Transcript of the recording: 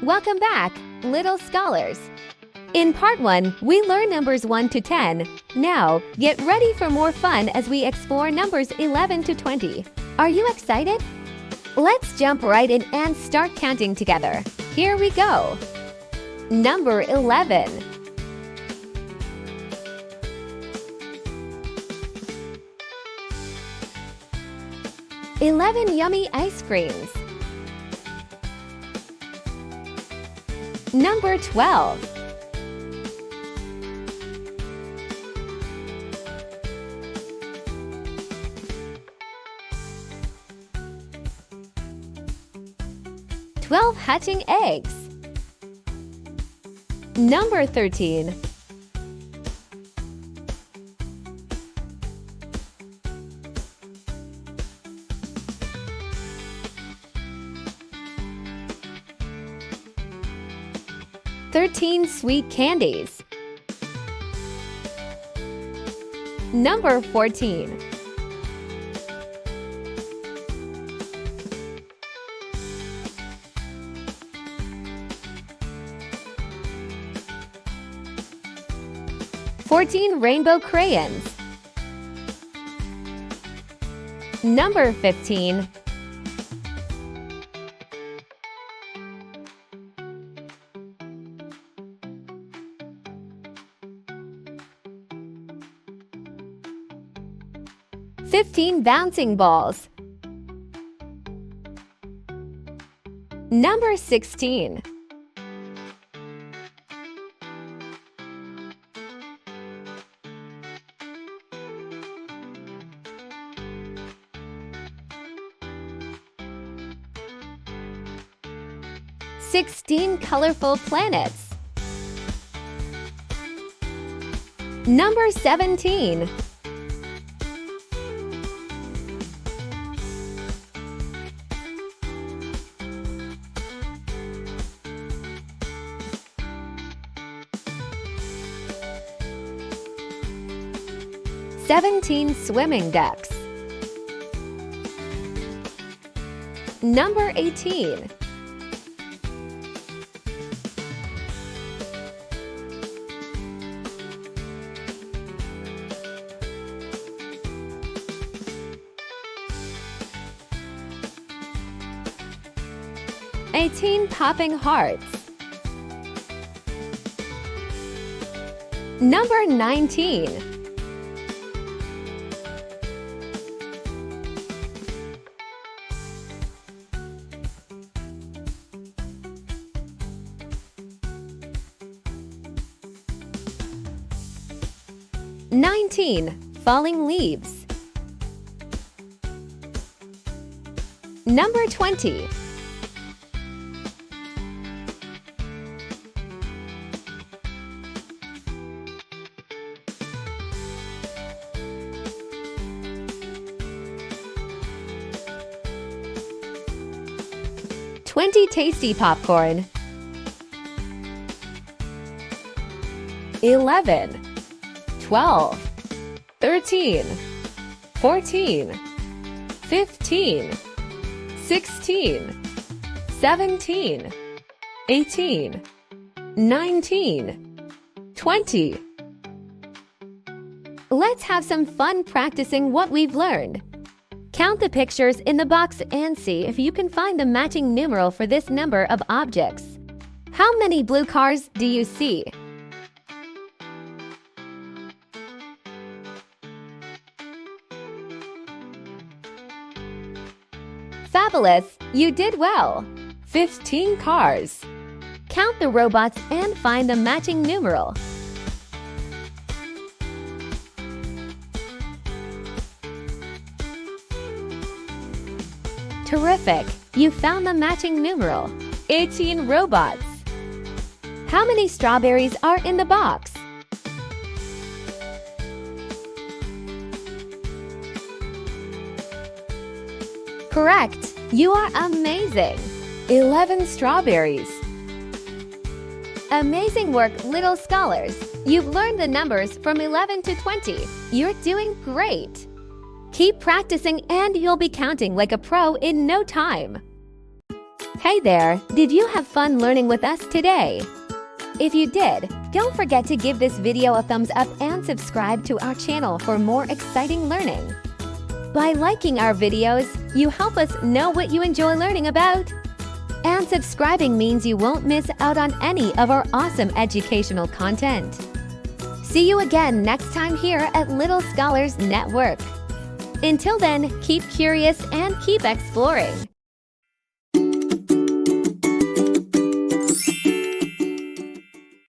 Welcome back, little scholars. In part 1, we learn numbers 1 to 10. Now, get ready for more fun as we explore numbers 11 to 20. Are you excited? Let's jump right in and start counting together. Here we go. Number 11. "11 yummy ice creams." Number 12. "12 hatching eggs." Number 13. "13 sweet candies." Number 14. "14 rainbow crayons." Number 15. "15 bouncing balls." Number 16. "16 colorful planets." Number 17. "17 swimming ducks." Number 18. "18 popping hearts." Number 19. "19 falling leaves." Number 20. "20 tasty popcorn." 11, 12, 13, 14, 15, 16, 17, 18, 19, 20. Let's have some fun practicing what we've learned. Count the pictures in the box and see if you can find the matching numeral for this number of objects. How many blue cars do you see? Fabulous! You did well! 15 cars. Count the robots and find the matching numeral. Terrific! You found the matching numeral. 18 robots. How many strawberries are in the box? Correct! You are amazing! 11 strawberries. Amazing work, little scholars! You've learned the numbers from 11 to 20. You're doing great! Keep practicing and you'll be counting like a pro in no time. Hey there, did you have fun learning with us today? If you did, don't forget to give this video a thumbs up and subscribe to our channel for more exciting learning. By liking our videos, you help us know what you enjoy learning about. And subscribing means you won't miss out on any of our awesome educational content. See you again next time here at Little Scholars Network. Until then, keep curious and keep exploring.